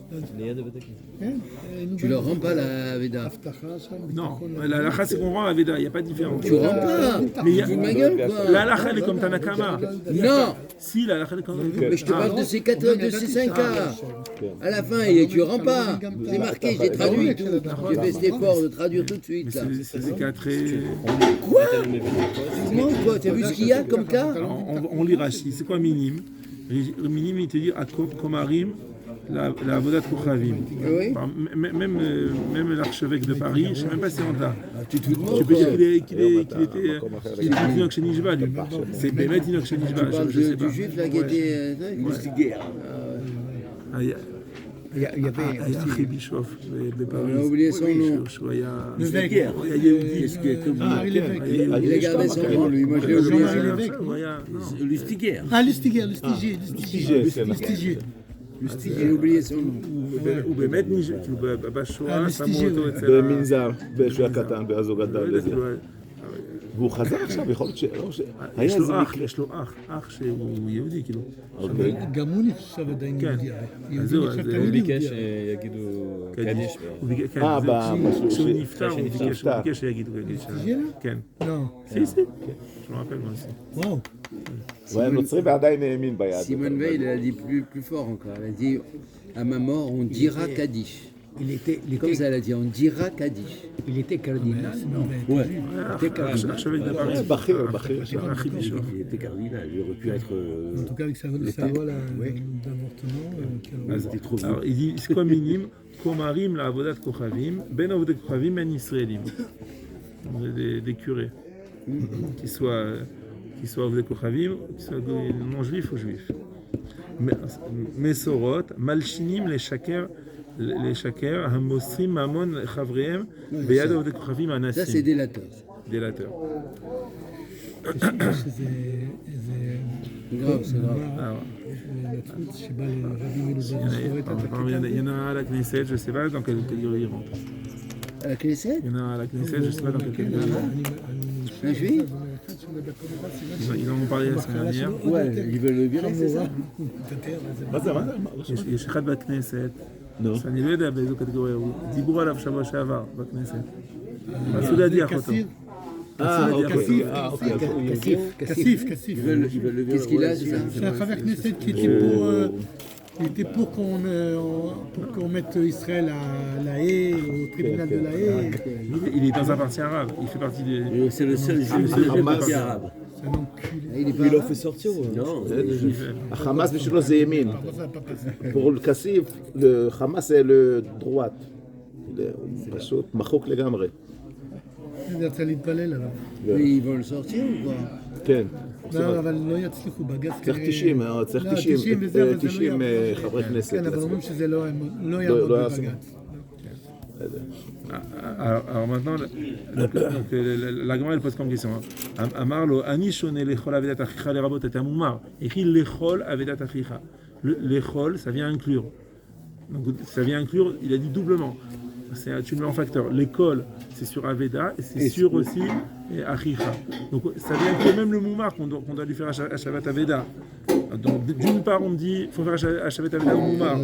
Tu leur rends pas la Veda. Non, la lacha c'est qu'on rend la Veda, il n'y a pas de différence. Tu rends pas. Mais tu ma gueule quoi. La lacha elle est comme Tanakama. Non. Si, la lacha elle est comme Tanakama. Mais je te parle de ces 5 cas. À la fin, tu rends pas. C'est marqué, j'ai traduit tout. J'ai fait cet effort de traduire tout de suite. Là. C'est des cas très. Quoi? Comment quoi? Tu as vu ce qu'il y a comme cas? On lit Rashi. C'est quoi minime? Minime, il te dit à Komarim, la Vodat Kochavim. Oui. Même l'archevêque de Paris, je ne sais même pas si on l'a. Tu te Tu peux dire qu'il était Tinoch chez Nishba, lui. C'est Bémet Tinoch chez Nishba. Tu parles du juif là qui était. Il y avait Achim Bischoff de Paris. On a oublié son nom. L'évêque. Il a gardé son nom, lui. Moi, je l'ai oublié. Lustiger. Ah, Lustiger. J'ai oublié son nom. הוא באמת בשואה שמו אותו אצל במנזר, שהוא היה קטן, ואז הוא גדל לזה. והוא חזר עכשיו, יכול להיות יש לו אח שהוא יהודי, כאילו. גם הוא נחשב עדיין יהודי. אז זהו, הוא ביקש שיגידו קדיש. כשהוא נפטר, הוא ביקש שיגידו קדיש. כן. לא. סיסי? je me rappelle moi aussi. וואו. הוא היה נוצרי ועדיין האמין ביהדות. Simone Veil, elle a dit plus fort encore. Elle a dit à ma mort, on dira Kaddish. Comme ça, elle a dit, on dira Kaddish. Il était cardinal, non? Ouais. Archevêque de Paris. Achim Bischoff. Il était cardinal, il aurait pu être. En tout cas, avec sa voix d'avortement. Alors, il dit, c'est quoi minime? Komarim la avodat kochavim, ben avodat kochavim ben israélim. Des curés. Qui soient avodat kochavim, qui soient non juifs ou juifs. Mesorot, malchinim les shaker, hamosrim mamon chavreem, beyad avodat kochavim anasim. Ça, c'est délateur. Délateur. C'est grave, c'est grave. Il y en a un à la Knesset, je ne sais pas dans quelle catégorie il rentre. À la Knesset? Il y en a un à la Knesset, je ne sais pas dans quelle catégorie il rentre. Un juif? Ils en ont parlé la semaine dernière. Ouais, ils veulent le virer, c'est ça? יש אחד בכנסת, שאני לא יודע באיזו קטגוריה הוא, דיברו עליו שבוע שעבר בכנסת. רצו להדיח אותו. Kassif. Qu'est-ce qu'il a, c'est ça? C'est un travers Knesset qui était pour qu'on mette Israël à La Haye, au tribunal de La Haye. Il est dans un parti arabe, il fait partie des... C'est le seul juif de parti arabe. C'est un enculé. Il est Il l'a pas. fait sortir ou non? החמאס בשבילו זה ימין. Pourquoi ça n'a pas passé? pour le Kassif, le Hamas c'est le droite. הוא פשוט מחוק לגמרי. יצא להתפלל עליו. Ils vont le sortir ou quoi? כן. לא, אבל לא יצליחו בג"ץ. צריך כנראה- 90, צריך לא, 90, וזה, אבל זה לא 90 יעבור. חברי כנסת. כן, אבל להצביע. אומרים שזה לא יעבור לא יעשו. בבג"ץ. Alors maintenant, la Gemara elle pose comme question. Amar lo ani shone lechol avedat achicha lerabot et amumar. Écrit lechol avedat achicha. Lechol, ça vient inclure. Donc ça vient inclure, il a dit doublement. Tu le mets en facteur. L'école, c'est sur Aveda et c'est sur aussi Achicha. Donc ça vient inclure même le Moumar qu'on doit lui faire à Shabbat Aveda. Donc d'une part on dit il faut faire à Shabbat Aveda au Moumar.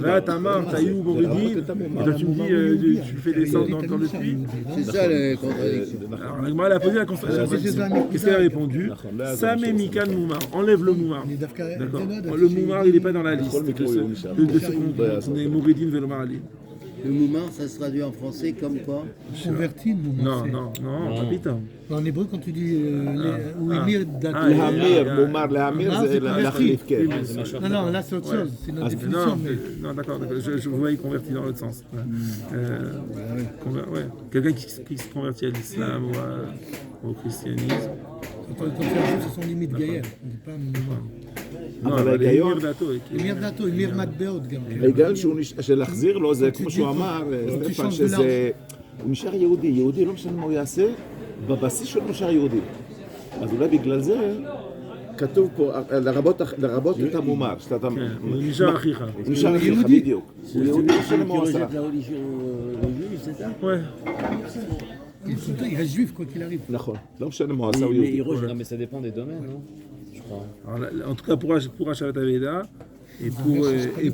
Là Tamar, Taïou, Boridin. Et toi tu me dis tu le fais descendre dans le puits. C'est ça la contradiction. Alors la Gemara elle a posé la question. Qu'est-ce qu'elle a répondu? Samé Mikan Moumar. Enlève le Moumar. D'accord. Le Moumar il n'est pas dans la liste de ceux qu'on est Mouridin Velomar. Le moumar, ça se traduit en français comme quoi? Converti, Non, pas putain. En hébreu, quand tu dis ou émir dato. להמיר, מומר להמיר זה להחליף, כן. Non, non, là c'est autre chose. C'est une autre définition. Non, Mais... non d'accord, je voyais converti dans l'autre sens. Ouais. Quelqu'un qui se convertit à l'islam ou au christianisme. Quand on fait ce sont limites gaillères. On dit pas moumar. Non, אבל les ההיגיון, Mir Dato. émir dato, émir matbeot גם. ההיגיון של להחזיר לו זה כמו שהוא אמר, סטפן, שזה, הוא נשאר יהודי, יהודי לא משנה מה הוא יעשה, בבסיס שלו נשאר יהודי. אז אולי בגלל זה כתוב פה, לרבות את המומר, שאתה... הוא נשאר אחיך. הוא נשאר אחיך, בדיוק. הוא יהודי, לא משנה מה הוא עשה. rejette la religion juive, c'est ça? Ouais. Il reste juif quoi qu'il arrive. נכון, לא משנה מה הוא עשה, הוא Mais יהודי. il rejette. Non, mais ça dépend des domaines, non? Je crois. Alors, en tout cas pour Hashavat Aveda et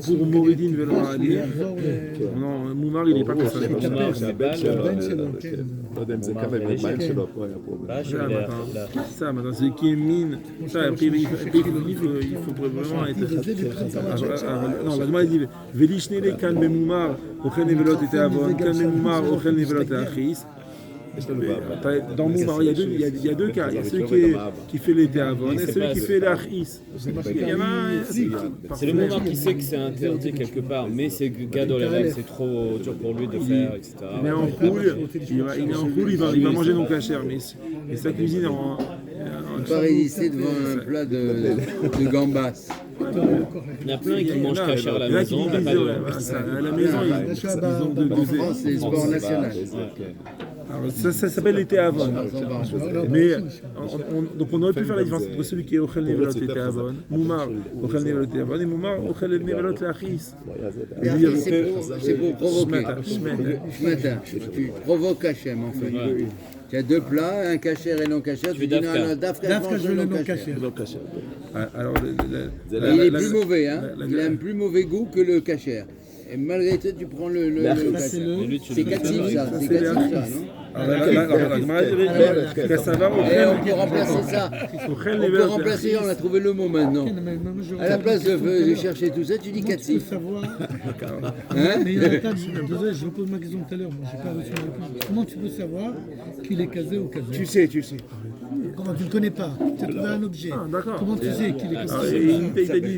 pour Mouridin Velomar Ali, non, Moumar il n'est pas concerné. Moumar, c'est pas הבן שלו, כן. לא יודע אם זה כמה בבית שלו, פה היה פה. Là, je Ça, vais maintenant, ça, maintenant, celui qui est mine, ça, après, il faut vraiment être. Non, la Gemara dit Velishnele kan bemoumar, ochel nevelot et avon, kan bemoumar, ochel nevelot et achis. Dans Moumar, il y a deux cas. Il y a celui qui fait les théavon et celui qui fait l'achis. Il y en a un. C'est le moment qui sait que c'est interdit quelque part, mais c'est gadol avec, c'est trop dur pour lui de faire, etc. Il est en poule, il va manger non cachère, mais sa cuisine en. Pas résister devant un plat de gambas. Il y en a plein qui mangent cachère à la Il y en a qui maison, disent, mais pas de... à la maison, ils ont En France, c'est le sport national. Alors, ça s'appelle les théavon. Mais donc on aurait pu faire la différence entre celui qui est Ochel Nevelot et Théavon, Moumar Ochel Nevelot et Théavon, et Moumar Ochel Nevelot et Achis. Et après, c'est pour provoquer. Shmeta. Shmata. Tu provoques Hachem en fait. Tu as deux plats, un kasher et non kasher. Tu dis non, non, Dafka, je veux le non caché. Alors, Il est plus mauvais, hein. Il a un plus mauvais goût que le kasher. Et malgré tout, tu prends le kasher. C'est katsif ça, c'est katsif ça, non? la Gemara dit Kassava Et on peut remplacer ça. Ochel On peut Nevelot et remplacer, on a trouvé le mot maintenant. À la place de chercher tout ça, tu dis Tu peux katsif. savoir. Hein? Mais il y a un tas de. Désolé, je repose ma question tout à l'heure. Moi, j'ai pas reçu la réponse. Comment tu peux savoir qu'il est casé ou casé? Tu sais. Comment tu ne le connais pas? Tu as trouvé un objet. d'accord. Comment tu sais qu'il est Alors, casé? il t'a dit,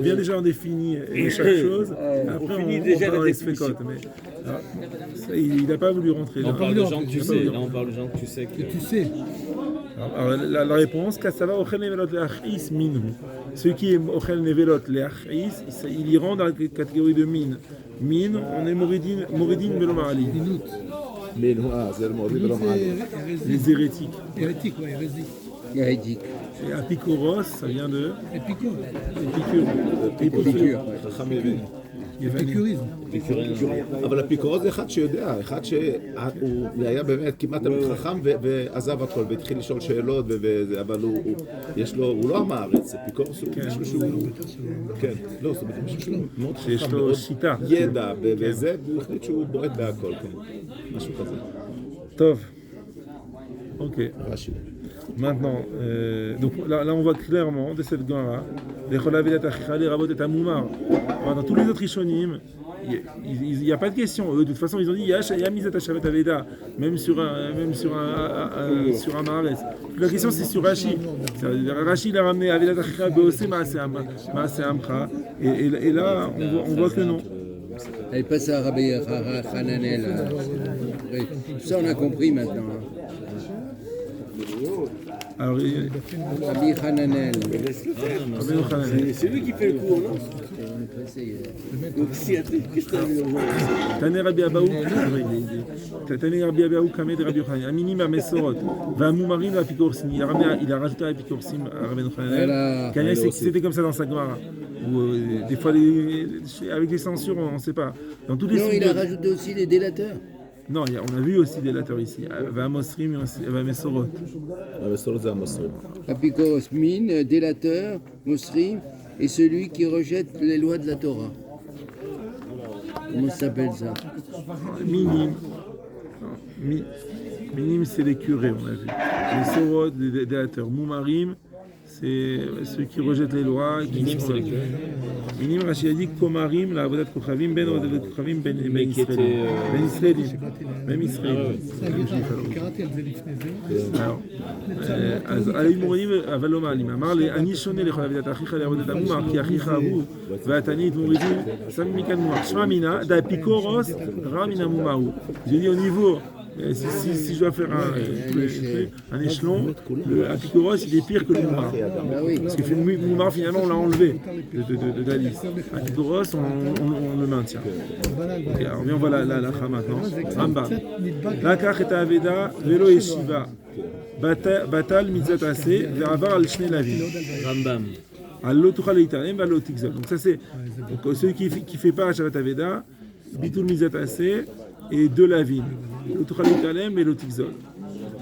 viens déjà en définir chaque chose. Après, on va dans les spécotes. Mais ça, il n'a pas voulu rentrer. Là, on Là. parle de gens que tu sais, là, on parle de gens que tu sais que... Tu sais. Alors, la réponse, Kassava Ochel Nevelot Leachis Minhu. Celui qui est Ochel Nevelot Leachis, il y rentre dans la catégorie de mine. Mine, on est Mouridin Velomar Ali. Mais זה למוריד ולא מעלים. Les hérétiques. Hérétique, ouais, hérésie. Hérétique. Et Apikoros, ça vient de Épicure. Épicure. חכם יבין. Épicurisme. אבל אפיקורות זה אחד שיודע, אחד שהוא היה באמת כמעט תלמיד חכם ועזב הכל והתחיל לשאול שאלות, אבל הוא לא עם הארץ, אפיקורוס הוא מישהו שהוא... כן, לא, זאת אומרת מישהו שהוא מאוד חכם, מאוד ידע וזה, והוא החליט שהוא בועט בהכל, כן, משהו כזה. טוב. אוקיי. רש"י. Maintenant, donc là, on voit clairement de cette Gemara, les Cholavedat Achicha, les Rabot et Amoumar. Dans tous les autres Rishonim, il n'y a pas de question. Eux, de toute façon, ils ont dit Y'a Mizat Hashavat Aveda, même sur un Maharetz. La question, c'est sur Rashi. Rashi, il a ramené Avedat Achicha, Beosé Maaseh Amcha. Et là, on voit que non. Elle passe à Rabbi Hananel. Ça, on a compris maintenant. Alors, Rabbi Hananel. C'est lui qui fait le cours, non? Donc si, qu'est-ce que tu as vu aujourd'hui? Taner Rabbi Abaou, Taner Rabbi Abaou, Kamed Rabbi Yochanan, Aminim à Mesorot, Vamoumarim à Pikorsim. Il a rajouté à Pikorsim à Rabbi Yochanan. C'était comme ça dans sa Gemara. Des fois, avec les censures, on ne sait pas. Dans tous les non, il a rajouté aussi les délateurs. Non, on a vu aussi des délateurs ici. Vamosrim et Vamesorot. Mesorot, c'est Mosrim. Apikoros, mine, délateur, Mosrim, et celui qui rejette les lois de la Torah. Comment ça s'appelle ça? Minim. Minim, c'est les curés, on a vu. Les Sorot, les délateurs. Moumarim, c'est ceux qui rejettent les lois. Minim, c'est les curés. Minim, Rachid a dit Komarim, la Avodat Kochavim, Ben Avodat Kochavim, Ben Israélim. Ben Israélim. Même Israélim. אז היו מורים, אבל לא מעלים. אמר לי, אני שונה לכל עבודת אחיך לעבודת המומר, כי אחיך הוא והתנית מורידים, שמים מכאן מומר. שמע מינה, דאפיקורוס, רע מן המומר הוא. J'ai dit au niveau, si je dois faire un échelon, le Apikoros il est pire que le Moumar. Parce que le Moumar finalement on l'a enlevé de la liste. Apikoros on le maintient. Okay, alors bien on voit la lacha maintenant. Rambam. Lakach et Aveda, Velo Yeshiva. Batal mitzat aseh, ve'avar al shnei lavim. Rambam. Allo tuchal leitarem, ve'allo tikzol. Donc ça c'est celui qui fait pas Shabbat Aveda, bitul mitzat aseh et de lavim. לא תוכל להתעלם ולא תגזול.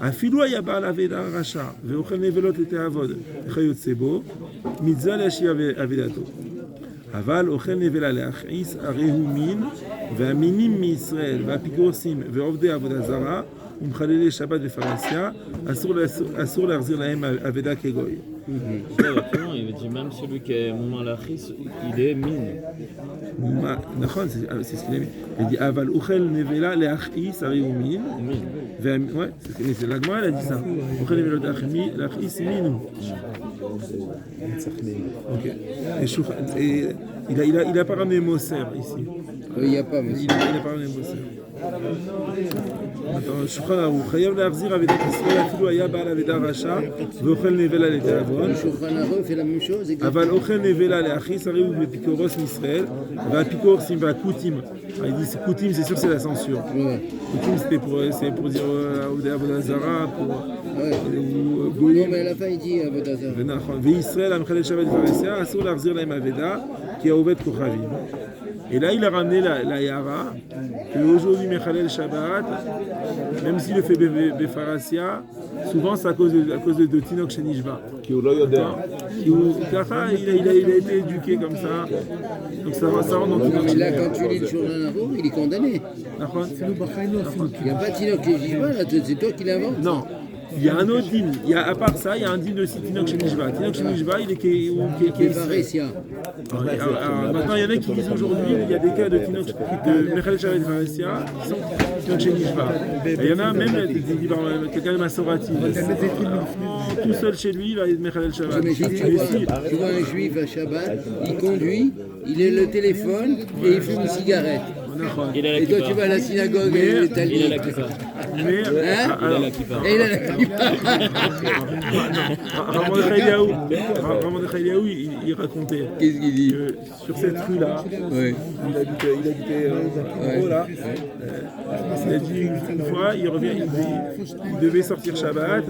אפילו היה בעל אבדה רשע ואוכל נבלות לתעבוד וכיוצא בו, מצווה להשיב אבדתו. אבל אוכל נבלה להכעיס הרי הוא מין, והמינים מישראל והאפיקורסים ועובדי עבודה זרה ומחללי שבת בפרהסיה, אסור להחזיר להם אבדה כגוי. Il dit même celui qui est Mouman Lachis, il est mine. נכון, c'est ce qu'il a mis. Il dit Aval Uchel Nevela Leachis, Ari ou Min. Ouais, c'est la Gemara, elle a dit ça. Uchel Nevela Leachis, Min. Ok. Et il a pas ramené Moser ici. Il n'y a pas, monsieur. Il a pas ramené Moser. שולחן ערוך, חייב להחזיר אבדת ישראל אפילו היה בעל אבדה רשע ואוכל נבלה לתיאבון אבל אוכל נבלה לאחיס הרי הוא בפיקורוס מישראל והפיקורסים והקוטים il dit קוטים c'est sûr c'est la censure קוטים c'est pour dire עבודה זרה non mais à la fin il dit עבודה זרה נכון וישראל המחלל שבת בפרהסיה אסור להחזיר להם אבדה כי העובד כוכבים. Et là, il a ramené la Yara, que aujourd'hui, Mechalel Shabbat, même s'il le fait Befarasia, souvent c'est à cause de Tinok Shenishba. כי הוא לא יודע. ככה, il a été éduqué comme ça. Donc ça rentre dans Tinok Shenishba. Là, quand tu lis le Shulchan Aruch, il est condamné. Il n'y a pas Tinok Shenishba, là, c'est toi qui l'inventes. Non. Il y a un autre dîme. À part ça, il y a un dîme de Tinok Shenishba. Tinok Shenishba, il est qui Pharisien. Maintenant, il y en a qui disent aujourd'hui, il y a des cas de Mechalel Shabbat Pharisien qui sont Tinok Shenishba. Et il y en a même quelqu'un de Masorati. Tout seul chez lui, il va être Mechalel Shabbat. Tu vois un juif à Shabbat, il conduit, il a le téléphone et il fume une cigarette. Et toi tu vas à la synagogue et il est la kippa. Mais il a la kippa. Ramon Eliaou, il racontait Qu'est-ce qu'il dit que sur cette rue-là, il habitait en haut là. Il a dit une fois, il devait sortir Shabbat,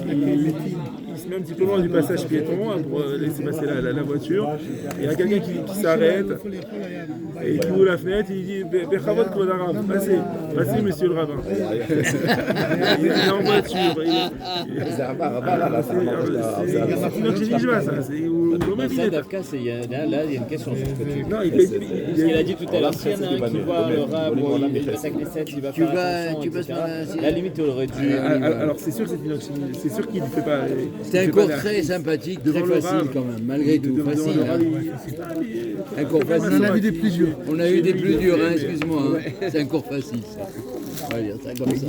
il se met un petit peu loin du passage piéton pour laisser passer la voiture. Il y a quelqu'un qui s'arrête et qui ouvre la fenêtre, il dit Bechavot Kvod Harav, passez, monsieur le rabbin. Il est en voiture. זה עבר על C'est une oxygène, ça. Ça, Dafka, là, il y a une question sur ce que tu dis. Non, Parce qu'il a dit tout à l'heure, s'il y en a un qui voit le rab, ou il va sa Knesset, il va faire attention, etc. La limite, il aurait dû... Alors, c'est sûr que c'est une oxygène. C'est sûr qu'il ne fait pas. C'est un cours très sympathique, très facile quand même, malgré tout. Facile. Un cours facile. On en a vu des plus durs. On a eu des plus durs, hein, excuse-moi. Hein. C'est un cours facile, ça. On va dire ça comme ça.